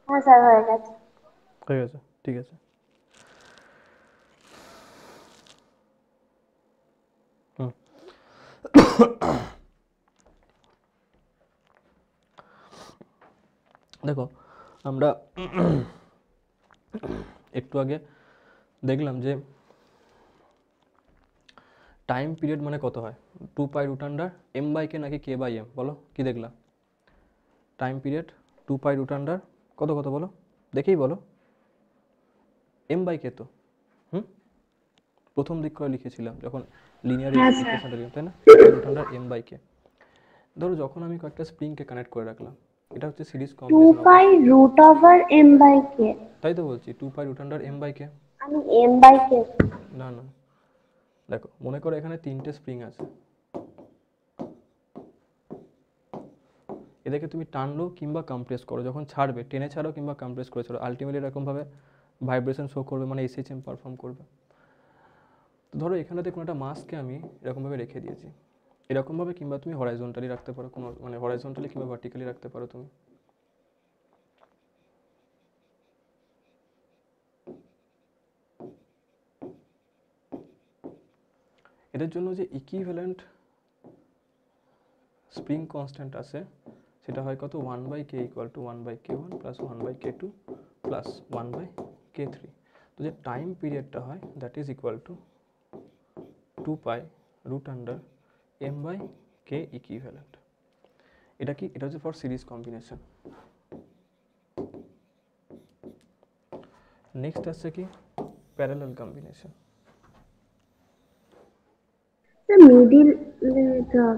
হ্যাঁ স্যার হয়ে গেছে। হয়ে গেছে, ঠিক আছে। দেখো আমরা একটু আগে দেখলাম যে টাইম পিরিয়ড মানে কত হয়, 2π√* m/k নাকি k/m, বলো কি দেখলাম? টাইম পিরিয়ড 2π√* কত বলো, দেখেই বলো। m/k তো প্রথম দিক করে লিখেছিলাম যখন লিনিয়ার হ্যাঁ স্যার। ইকুয়েশনটা লিখলাম, তাই না? 2π√* m/k। ধরো যখন আমি কয়েকটা স্প্রিংকে কানেক্ট করে রাখলাম, এটা হচ্ছে সিরিজ টু কম্বিনেশন পাই অপারেশন, রুট ওভার m/k। তাই তো বলছি 2π√* m/k। আমি m/k। না না, দেখো মনে করো এখানে 3টে স্প্রিং আছে, এদেরকে তুমি টানলো কিংবা কম্প্রেস করো, যখন ছাড়বে টেনে ছাড়ো কিংবা কম্প্রেস করে ছাড়ো, আলটিমেটলি এরকমভাবে ভাইব্রেশন শো করবে, মানে এসএইচএম পারফর্ম করবে। তো ধরো এখানেতে কোনো একটা মাসকে আমি এরকমভাবে রেখে দিয়েছি, এরকমভাবে, কিংবা তুমি হরাইজন্টালি রাখতে পারো, কোনো মানে হরাইজন্টালি কিংবা ভার্টিক্যালি রাখতে পারো তুমি। এদের জন্য যে ইকুইভ্যালেন্ট স্প্রিং কনস্ট্যান্ট আছে সেটা হয় কত? 1/k = 1/k1 plus 1/k2 plus 1/k3। তো যে টাইম পিরিয়ডটা হয় that is equal to 2π√* m/k equivalent. এটা কি? এটা হচ্ছে ফর সিরিজ কম্বিনেশন। নেক্সট আসছে কি? Parallel combination. মিডিল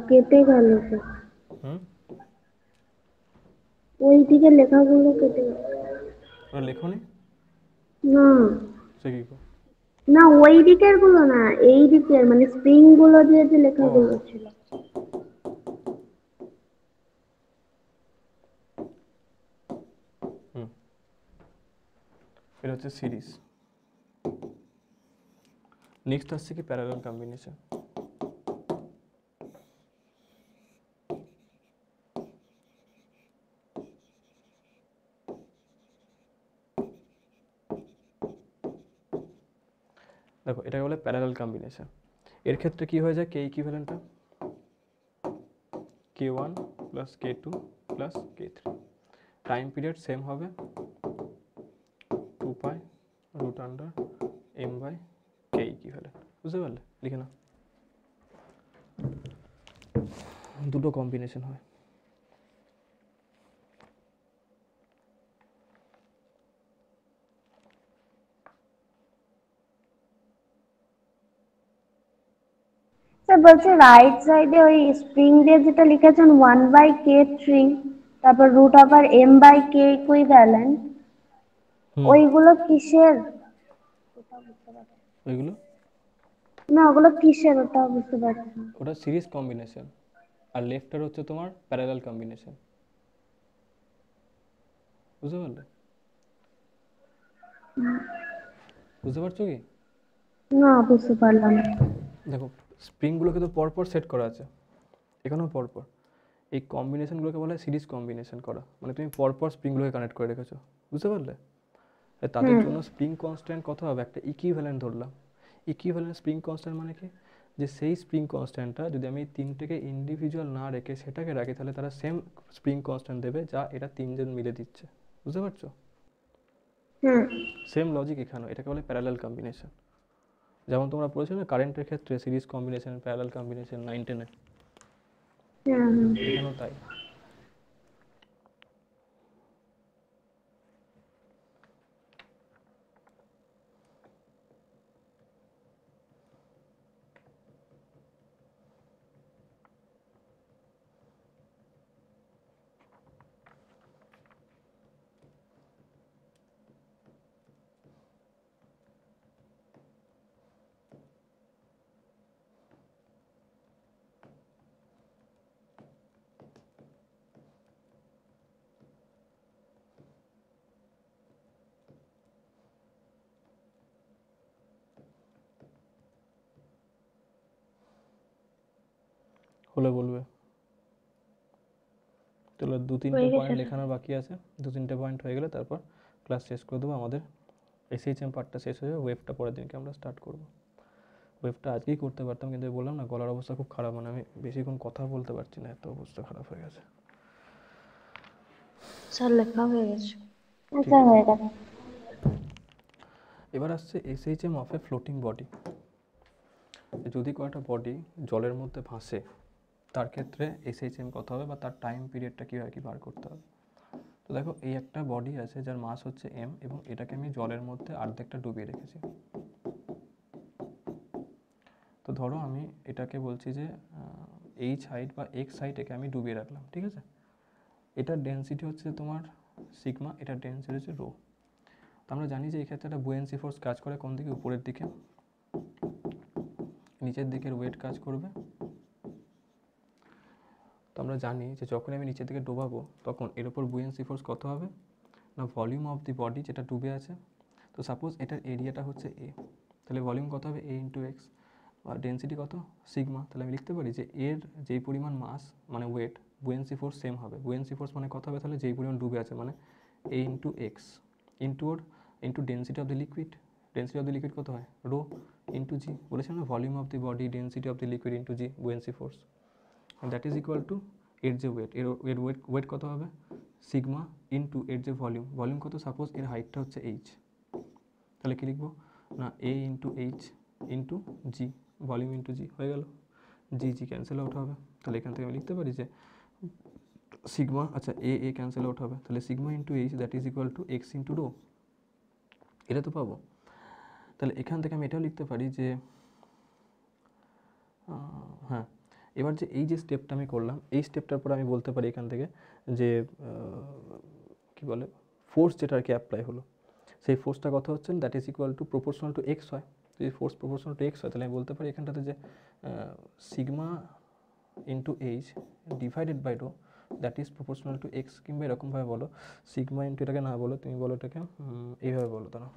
কেটে গেল তো, ওই দিকে লেখাগুলো কেটে গেল। ওরা লেখনি না। সে কি? না ওই দিকের গুলো না, এই দিকের মানে স্প্রিং গুলো দিয়ে যে ও লেখাগুলো ছিল। হুম, এটা হচ্ছে সিরিজ। নেক্সট আসছে কি প্যারালাল কম্বিনেশন। দেখো এটাকে বলে প্যারালাল কম্বিনেশন। এর ক্ষেত্রে কি হয়ে যায়, কে ইকুইভ্যালেন্টটা k1 plus k2 plus k3, time period same হবে 2 pi root under m by k equivalent. বুঝতে পারলে? লিখে নাও, দুটো কম্বিনেশন হয়। স্যার বলছে রাইট সাইডে ওই স্প্রিং দিয়ে যেটা লিখেছেন 1/k3, তারপর রুট ওভার m/k ইকুইভ্যালেন্ট, হুম, ওইগুলো কিসের? ওটা বুঝতে পারছি ওইগুলো না, ওগুলো কিসের ওটা বুঝতে পারছি না। ওটা সিরিজ কম্বিনেশন, আর লেফটার হচ্ছে তোমার প্যারালাল কম্বিনেশন। বুঝতে পারলে? বুঝতে পারছো কি? না বুঝতে পারলাম না। দেখো স্প্রিংগুলোকে তো পরপর সেট করা আছে, এখানেও পরপর। এই কম্বিনেশনগুলোকে বলা হয় সিরিজ কম্বিনেশন করা, মানে তুমি পরপর স্প্রিংগুলোকে কানেক্ট করে রেখেছো। বুঝতে পারলে? তাদের হুম জন্য স্প্রিং কনস্ট্যান্ট কত হবে, একটা ইকুইভ্যালেন্ট ধরলাম। ইকুইভ্যালেন্ট স্প্রিং কনস্ট্যান্ট মানে কি, যে সেই স্প্রিং কনস্ট্যান্টটা যদি আমি তিনটেকে ইন্ডিভিজুয়াল না রেখে সেটাকে রাখি, তাহলে তারা সেম স্প্রিং কনস্ট্যান্ট দেবে যা এটা তিনজন মিলে দিচ্ছে। বুঝতে পারছো? হুম সেম লজিক এখানেও, এটাকে বলে প্যারালাল কম্বিনেশন। যেমন তোমরা পড়েছো না কারেন্টের ক্ষেত্রে সিরিজ কম্বিনেশন, প্যারালাল কম্বিনেশন 9-10-এ, হুম হুম। এখানেও তাই। হলে বলবে। তাহলে দু তিনটে হয়ে গেছে পয়েন্ট স্যার। লেখানোর বাকি আছে, দু তিনটে পয়েন্ট হয়ে গেলে তারপর ক্লাস শেষ করে দেবো। আমাদের এসএইচএম পার্টটা শেষ হয়ে যাবে, ওয়েবটা পরের দিনকে আমরা স্টার্ট করবো। ওয়েবটা আজকেই করতে পারতাম, কিন্তু বললাম না গলার অবস্থা খুব খারাপ, মানে আমি বেশিক্ষণ কথা বলতে পারছি না, এত অবস্থা খারাপ হয়ে গেছে। স্যার লেখা হয়ে গেছে। ঠিক আচ্ছা আছে, হয়ে গেছে। এবার আসছে SHM of A floating body. যদি কয়েকটা বডি জলের মধ্যে ভাসে, তার ক্ষেত্রে এসএইচএম কত হবে, বা তার টাইম পিরিয়ডটা কী হয় কি বার করতে হবে। তো দেখো এই একটা বডি আছে যার মাস হচ্ছে এম, এবং এটাকে আমি জলের মধ্যে অর্ধেকটা ডুবিয়ে রেখেছি। তো ধরো আমি এটাকে বলছি যে এইচ হাইট বা এক্স হাইট একে আমি ডুবিয়ে রাখলাম, ঠিক আছে। এটার ডেন্সিটি হচ্ছে তোমার সিগমা, এটার ডেন্সিটি হচ্ছে রো। তো আমরা জানি যে এই ক্ষেত্রে একটা বুয়েন্সি ফোর্স কাজ করে কোন দিকে, উপরের দিকে। নিচের দিকের ওয়েট কাজ করবে। তো আমরা জানি যে যখন আমি নিচের দিকে ডোবাবো তখন এর উপর বুয়েন্সি ফোর্স কত হবে না, ভলিউম অফ দি বডি যেটা ডুবে আছে। তো সাপোজ এটার এরিয়াটা হচ্ছে এ, তাহলে ভলিউম কত হবে এ ইন্টু এক্স, আর ডেন্সিটি কত সিগমা। তাহলে আমি লিখতে পারি যে এর যেই পরিমাণ মাস মানে ওয়েট, বুয়েন্সি ফোর্স সেম হবে। বুয়েন্সি ফোর্স মানে কত হবে, তাহলে যেই পরিমাণ ডুবে আছে মানে এ ইন্টু এক্স ইন্টু ওর into density of the liquid. Density of the liquid কত হয়, রো ইন্টু জি। বলেছিলাম না volume of the body density of the liquid into G buoyancy force, that is equal to এর যে wait, এর wait কত হবে সিগমা ইন্টু এর যে ভলিউম, ভলিউম কত, সাপোজ এর হাইটটা হচ্ছে এইচ, তাহলে কী লিখবো না এ ইন্টু এইচ ইন্টু জি, ভলিউম ইন্টু জি হয়ে গেল। জি জি ক্যান্সেল আউট হবে, তাহলে এখান থেকে আমি লিখতে পারি যে সিগমা, আচ্ছা এ এ ক্যান্সেল আউট হবে, তাহলে sigma into h that is equal to x into rho, এটা তো পাবো। তাহলে এখান থেকে আমি এটাও লিখতে পারি যে হ্যাঁ, এবার যে এই যে স্টেপটা আমি করলাম, এই স্টেপটার পর আমি বলতে পারি এখান থেকে যে কী বলে ফোর্স যেটা আর কি অ্যাপ্লাই হলো, সেই ফোর্সটা কত হচ্ছে that is equal two proportional to x হয়। যদি ফোর্স প্রপোর্শনাল টু এক্স হয় তাহলে আমি বলতে পারি এখানটাতে যে sigma into h divided by rho that is proportional to x, কিংবা এরকমভাবে বলো সিগমা ইন্টু, এটাকে না বলো তুমি বলো এটাকে এইভাবে বলো, তারা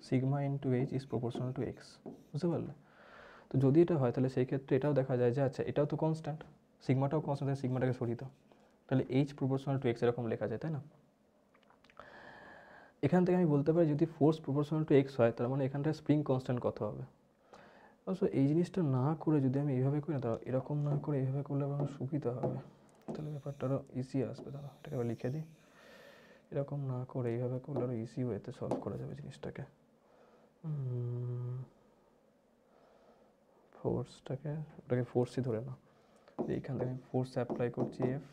sigma into H is proportional to x, বুঝতে পারলে? তো যদি এটা হয় তাহলে সেই ক্ষেত্রে এটাও দেখা যায় যে আচ্ছা এটাও তো কনস্ট্যান্ট, সিগমাটাও কনস্ট্যান্ট, সিগমাটাকে সরিয়ে দাও, তাহলে এইচ প্রপোর্শনাল টু এক্স এরকম লেখা যায়, তাই না? এখান থেকে আমি বলতে পারি যদি ফোর্স প্রপোর্শনাল টু এক্স হয় তার মানে এখানটায় স্প্রিং কনস্ট্যান্ট কত হবে। অবশ্য এই জিনিসটা না করে যদি আমি এইভাবে করি না, তাও এরকম না করে এইভাবে করলে আমার সুবিধা হবে, তাহলে ব্যাপারটা আরও ইজি আসবে। দাঁড়া এটাকে আবার লিখে দিই, এরকম না করে এইভাবে করলে আরও ইজি ওয়েতে সলভ করা যাবে জিনিসটাকে। ফোর্সটাকে, ওটাকে ফোর্সই ধরে না, এইখান থেকে আমি ফোর্স অ্যাপ্লাই করছি এফ,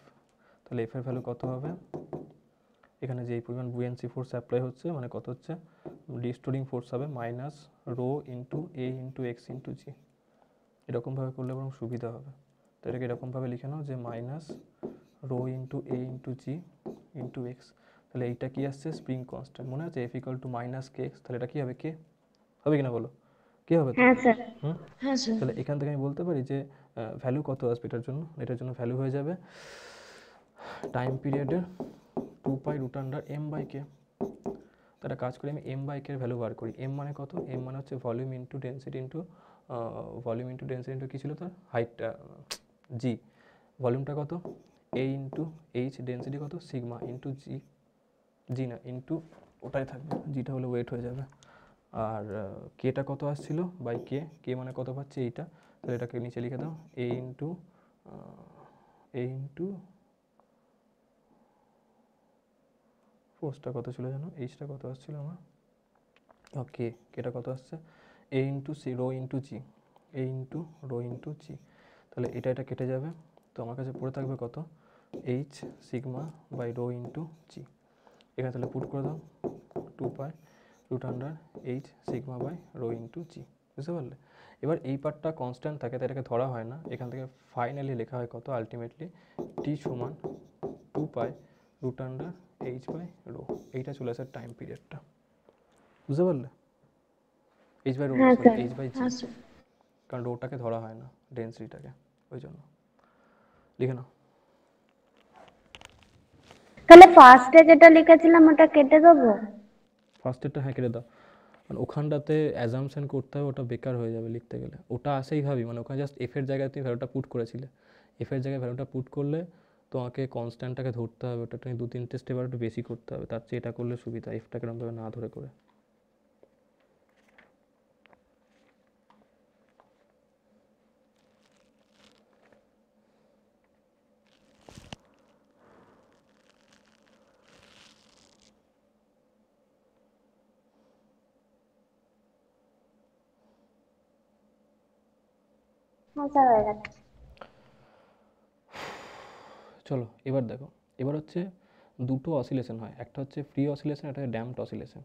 তাহলে এফের ভ্যালু কত হবে, এখানে যে এই পরিমাণ বুয়েন্সি ফোর্স অ্যাপ্লাই হচ্ছে মানে কত হচ্ছে, ডিস্টোরিং ফোর্স হবে মাইনাস রো ইন্টু এ ইন্টু এক্স ইন্টু জি, এরকমভাবে করলে বরং সুবিধা হবে। তো এটাকে এরকমভাবে লিখে নাও যে মাইনাস রো ইন্টু এ ইন্টু জি ইন্টু এক্স, তাহলে এইটা কি আসছে স্প্রিং কনস্ট্যান্ট, মনে আছে F equal to minus k x, তাহলে এটা কি হবে কে হবে কিনা বলো, কে হবে তো? হ্যাঁ স্যার। হুম, হ্যাঁ স্যার। তাহলে এখান থেকে আমি বলতে পারি যে ভ্যালু কত আসবে এটার জন্য ভ্যালু হয়ে যাবে টাইম পিরিয়ডের 2π√m/k। তারা কাজ করে আমি এম বাই কে এর ভ্যালু বার করি। এম মানে কত, এম মানে হচ্ছে ভলিউম ইন্টু ডেন্সিটি ইন্টু কী ছিল তার হাইটটা জি, ভলিউমটা কত এ ইন্টু এইচ, ডেন্সিটি কত সিগমা ইন্টু জি, জি না ইন্টু ওটাই থাকবে, জিটা হলে ওয়েট হয়ে যাবে। আর কেটা কত আসছিল বাই কে, কে মানে কত পাচ্ছি এইটা, তাহলে এটাকে নিচে লিখে দাও এ ইন্টু ফোর্সটা কত ছিল জানো, এইচটা কত আসছিল আমার, ওকে কেটা কত আসছে এ ইন্টু সি রো ইন্টু জি, এ ইন্টু রো ইন্টু জি, তাহলে এটা কেটে যাবে, তো আমার কাছে পড়ে থাকবে কত H sigma by rho into G, এখানে তাহলে পুট করে দাও 2π√এইচ sigma by rho into G, বুঝতে পারলে? এবার এই পার্টটা কনস্ট্যান্ট থাকে তাই এটাকে ধরা হয় না, এখান থেকে ফাইনালি লেখা হয় কত আলটিমেটলি টি সমান 2π√এইচ বাই রো, এইটা চলে আসে টাইম পিরিয়ডটা, বুঝতে পারলে? এইচ বাই রো হ্যাঁ সরি স্যার। এইচ বাই জি, হ্যাঁ স্যার। কারণ রোটাকে ধরা হয় না ডেন্সিটিটাকে, ওই জন্য লিখে নাও। তাহলে ফার্স্টে যেটা লিখেছিলাম ওটা কেটে দেবো? ফার্স্টেরটা হ্যাঁ কেটে দাও, মানে ওখানটাতে অ্যাজামশন করতে হবে, ওটা বেকার হয়ে যাবে লিখতে গেলে, ওটা আসেই ভাবি মানে ওখানে জাস্ট এফের জায়গায় তুমি ভ্যালুটা পুট করেছিলে, এফের জায়গায় ভ্যালুটা পুট করলে তোমাকে কনস্ট্যান্টটাকে ধরতে হবে, ওটা তুমি 2-3টে স্টেপ আর একটু বেশি করতে হবে, তার চেয়ে এটা করলে সুবিধা, এফটাকে এরকমভাবে না ধরে করে। হ্যাঁ স্যার হয়ে গেছে। চলো এবার দেখো, এবার হচ্ছে দুটো অসিলেশন হয়, একটা হচ্ছে ফ্রি অসিলেশন, একটা ড্যাম্পড অসিলেশন।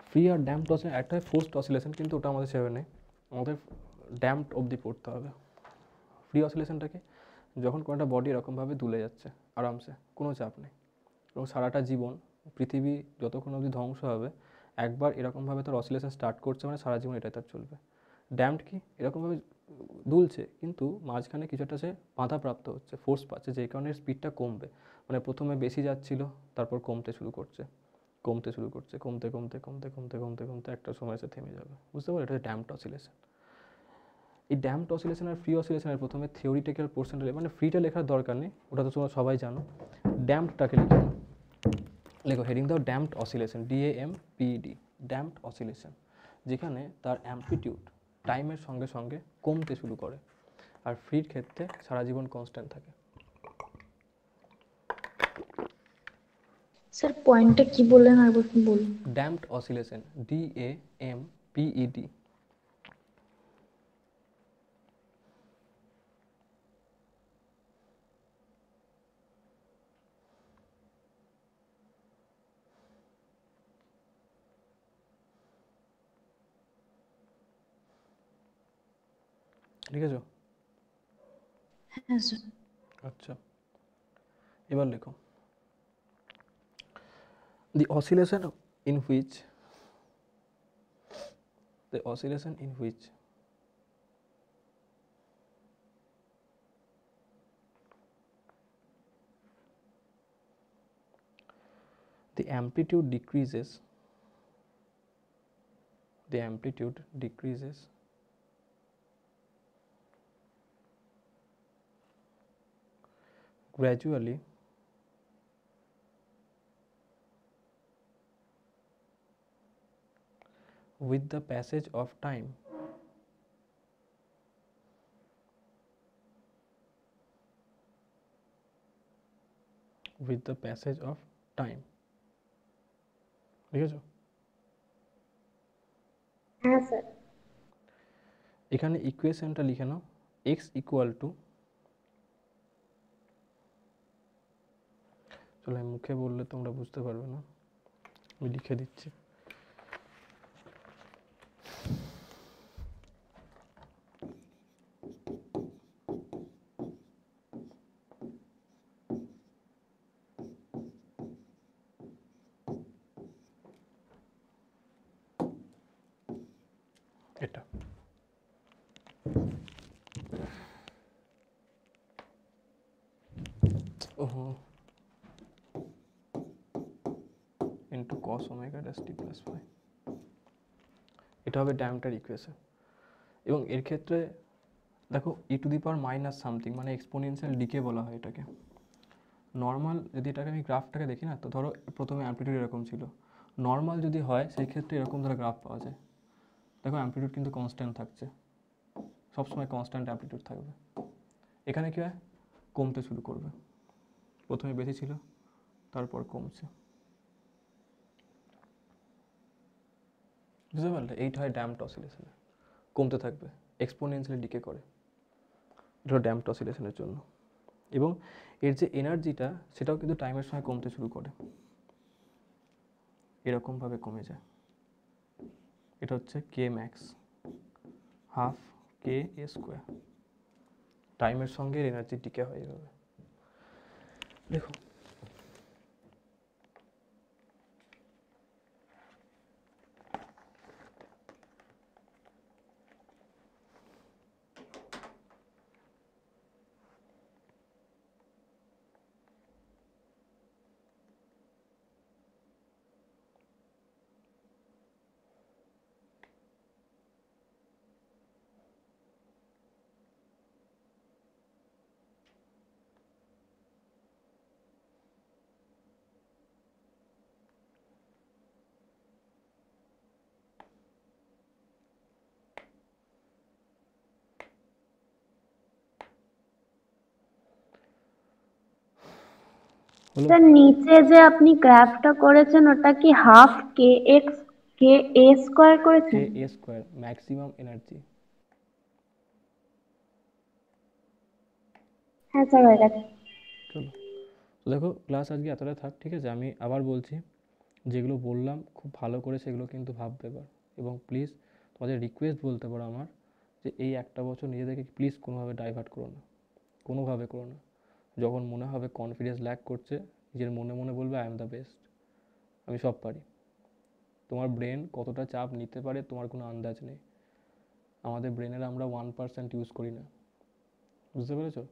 ফ্রি আর ড্যাম্পড অসিলেশন, একটা ফোর্সড অসিলেশন, কিন্তু ওটা আমাদের সেভাবে নেই, আমাদের ড্যাম্পড অবধি পড়তে হবে। ফ্রি অসিলেশনটাকে যখন কোনো একটা বডি এরকমভাবে দুলে যাচ্ছে আরামসে, কোনো চাপ নেই, এবং সারাটা জীবন পৃথিবী যতক্ষণ অবধি ধ্বংস হবে একবার এরকমভাবে তার অসিলেশন স্টার্ট করছে মানে সারা জীবন এটাই তার চলবে। ড্যাম্পড কি, এরকমভাবে দুলছে কিন্তু মাঝখানে কিছুটা সে বাধাপ্রাপ্ত হচ্ছে, ফোর্স পাচ্ছে, যেই কারণে স্পিডটা কমবে, মানে প্রথমে বেশি যাচ্ছিল তারপর কমতে শুরু করছে, কমতে কমতে কমতে কমতে কমতে কমতে কমতে একটা সময় এসে থেমে যাবে, বুঝতে পারো? এটা হচ্ছে ড্যাম্পড অসিলেশন। এই ড্যাম্পড অসিলেশন আর ফ্রি অসিলেশনের প্রথমে থিওরিটিক্যাল পোর্শনটা, মানে ফ্রিটা লেখার দরকার নেই, ওটা তো তোমরা সবাই জানো, ড্যাম্পডটাকে লিখে নাও, লেখো হেডিং দাও damped oscillation, DAMPED, damped oscillation, যেখানে তার অ্যাম্পলিটিউড টাইমের সঙ্গে সঙ্গে কমতে শুরু করে, আর ফ্রির ক্ষেত্রে সারা জীবন কনস্ট্যান্ট থাকে। স্যার পয়েন্টটা কি বললেন আরেকবার একটু বলুন। Damped oscillation, DAMPED। ঠিক আছে? হ্যাঁ স্যার। আচ্ছা, এবার লেখো the oscillation in which the amplitude decreases gradually with the passage of time. With the passage of time. ঠিক আছে? হ্যাঁ স্যার। এখানে ইকুয়েশনটা লিখে নাও, x ইকুয়াল টু, চলো আমি মুখে বললে তোমরা বুঝতে পারবে না, আমি লিখে দিচ্ছি। এটা ওহো into cos omega dash T plus phi, এটা হবে ডায়ামিটার ইকুয়েশন। এবং এর ক্ষেত্রে দেখো E to the power minus something মানে এক্সপোনেনশিয়াল ডিকে বলা হয় এটাকে। নর্মাল যদি এটাকে আমি গ্রাফটাকে দেখি না, তো ধরো প্রথমে অ্যাম্পলিটিউড এরকম ছিল, নর্মাল যদি হয় সেই ক্ষেত্রে এরকম ধরো গ্রাফ পাওয়া যায়। দেখো অ্যাম্পলিটিউড কিন্তু কনস্ট্যান্ট থাকছে, সবসময় কনস্ট্যান্ট অ্যাম্পলিটিউড থাকবে। এখানে কি হয়, কমতে শুরু করবে, প্রথমে বেশি ছিল তারপর কমছে, বুঝতে পারলে? এইটা হয় ড্যাম্পড অসিলেশনে, কমতে থাকবে, এক্সপোনেনশিয়ালি ডিকে করে, এটা ড্যাম্পড অসিলেশনের জন্য। এবং এর যে এনার্জিটা সেটাও কিন্তু টাইমের সঙ্গে কমতে শুরু করে, এরকমভাবে কমে যায়। এটা হচ্ছে কে ম্যাক্স হাফ কে এ স্কোয়ার, টাইমের সঙ্গে এনার্জি ডিকে হয় এভাবে। দেখো স্যার নিচে যে আপনি গ্রাফটা করেছেন ওটা কি হাফ কে এক্স কে এ স্কোয়ার করেছেন? কে এ স্কোয়ার ম্যাক্সিমাম এনার্জি। হ্যাঁ স্যার হয়ে গেছে। চলো, তো দেখো ক্লাস আজকে এতটা থাক, ঠিক আছে? আমি আবার বলছি, যেগুলো বললাম খুব ভালো করে সেগুলো কিন্তু ভাববে এবার। এবং প্লিজ তোমাদের রিকোয়েস্ট বলতে পারো আমার, যে এই একটা বছর নিজেদেরকে প্লিজ কোনোভাবে ডাইভার্ট করো না, কোনোভাবে করো না। যখন মনে হবে কনফিডেন্স ল্যাক করছে, নিজের মনে মনে বলবে আই এম দ্য বেস্ট, আমি সব পারি। তোমার ব্রেন কতটা চাপ নিতে পারে তোমার কোনো আন্দাজ নেই। আমাদের ব্রেনের আমরা 1% ইউজ করি না, বুঝতে পেরেছো?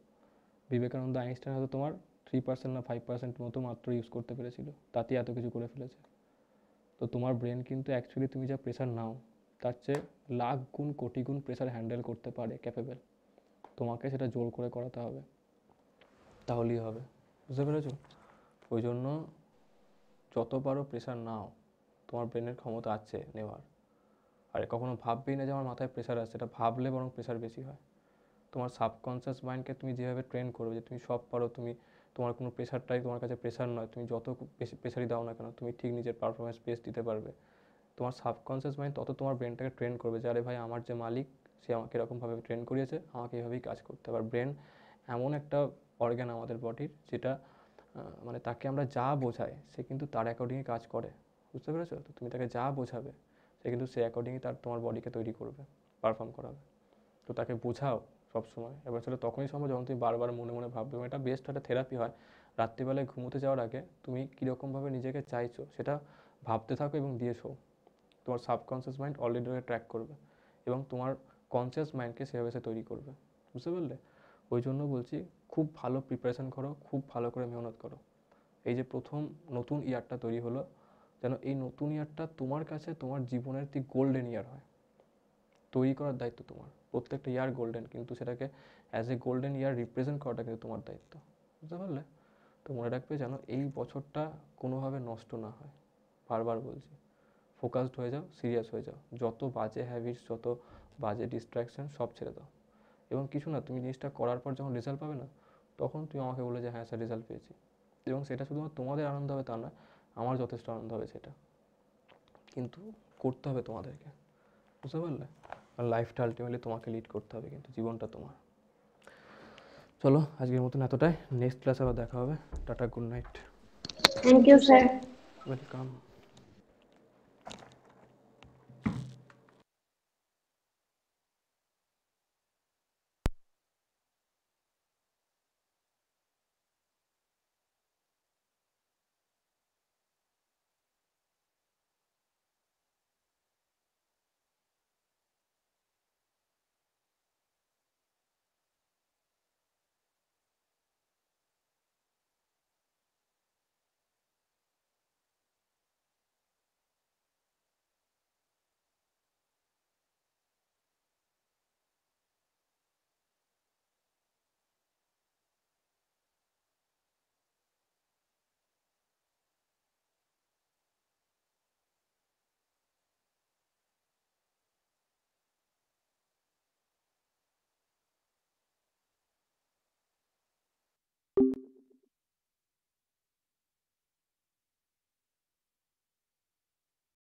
বিবেকানন্দ আইনস্টাইন হয়তো তোমার 3% না 5% মতো মাত্র ইউজ করতে পেরেছিল, তাতেই এত কিছু করে ফেলেছে। তো তোমার ব্রেন কিন্তু অ্যাকচুয়ালি তুমি যা প্রেশার নাও তার চেয়ে লাখ গুণ কোটি গুণ প্রেশার হ্যান্ডেল করতে পারে, ক্যাপেবল। তোমাকে সেটা জোর করে করাতে হবে, তাহলেই হবে, বুঝতে পেরেছো? ওই জন্য যত পারো প্রেশার নাও, তোমার ব্রেনের ক্ষমতা আছে নেওয়ার। আর কখনো ভাববেই না যে আমার মাথায় প্রেশার আছে, এটা ভাবলে বরং প্রেশার বেশি হয়। তোমার সাবকনসিয়াস মাইন্ডকে তুমি যেভাবে ট্রেন করবে যে তুমি সব পারো, তুমি তোমার কোনো প্রেশারটাই তোমার কাছে প্রেশার নয়, তুমি যত বেশি প্রেশারই দাও না কেন তুমি ঠিক নিজের পারফরমেন্স বেস্ট দিতে পারবে। তোমার সাবকনসিয়াস মাইন্ড তত তোমার ব্রেনটাকে ট্রেন করবে যে আরে ভাই আমার যে মালিক সে আমাকে এরকমভাবে ট্রেন করিয়েছে, আমাকে এইভাবেই কাজ করতে হবে। আর ব্রেন এমন একটা অর্গ্যান আমাদের বডির, যেটা মানে তাকে আমরা যা বোঝাই সে কিন্তু তার অ্যাকর্ডিংই কাজ করে, বুঝতে পেরেছো? তো তুমি তাকে যা বোঝাবে সে কিন্তু সে অ্যাকর্ডিংই তার তোমার বডিকে তৈরি করবে, পারফর্ম করাবে। তো তাকে বোঝাও সবসময়। এবার সেটা তখনই সম্ভব যখন তুমি বারবার মনে মনে ভাববে, এটা বেস্ট একটা থেরাপি হয়। রাত্রিবেলায় ঘুমোতে যাওয়ার আগে তুমি কীরকমভাবে নিজেকে চাইছো সেটা ভাবতে থাকো এবং দিয়ে শো। তোমার সাবকনসিয়াস মাইন্ড অলরেডি ওটা ট্র্যাক করবে এবং তোমার কনসিয়াস মাইন্ডকে সেভাবে সে তৈরি করবে। বুঝতে পারলে? ওই জন্য বলছি খুব ভালো প্রিপারেশান করো, খুব ভালো করে মেহনত করো। এই যে প্রথম নতুন ইয়ারটা তৈরি হলো, যেন এই নতুন ইয়ারটা তোমার কাছে তোমার জীবনের একটি গোল্ডেন ইয়ার হয়। তৈরি করার দায়িত্ব তোমার। প্রত্যেকটা ইয়ার গোল্ডেন, কিন্তু সেটাকে as a golden year represent করাটা কিন্তু তোমার দায়িত্ব। বুঝতে পারলে? তো মনে রাখবে যেন এই বছরটা কোনোভাবে নষ্ট না হয়। বারবার বলছি, ফোকাসড হয়ে যাও, সিরিয়াস হয়ে যাও। যত বাজে হ্যাবিটস, যত বাজে ডিস্ট্র্যাকশন সব ছেড়ে দাও। এবং কিছু না, তুমি জিনিসটা করার পর যখন রেজাল্ট পাবে না, তখন তুমি আমাকে বলে যে হ্যাঁ স্যার রেজাল্ট পেয়েছি। এবং সেটা শুধুমাত্র তোমাদের আনন্দ হবে তা না, আমার যথেষ্ট আনন্দ হবে সেটা। কিন্তু করতে হবে তোমাদেরকে। বুঝতে পারলে? আর লাইফটা আলটিমেটলি তোমাকে লিড করতে হবে, কিন্তু জীবনটা তোমার। চলো আজকের মতন এতটাই। নেক্সট ক্লাসে আবার দেখা হবে। টাটা, good night. Thank you sir. Welcome.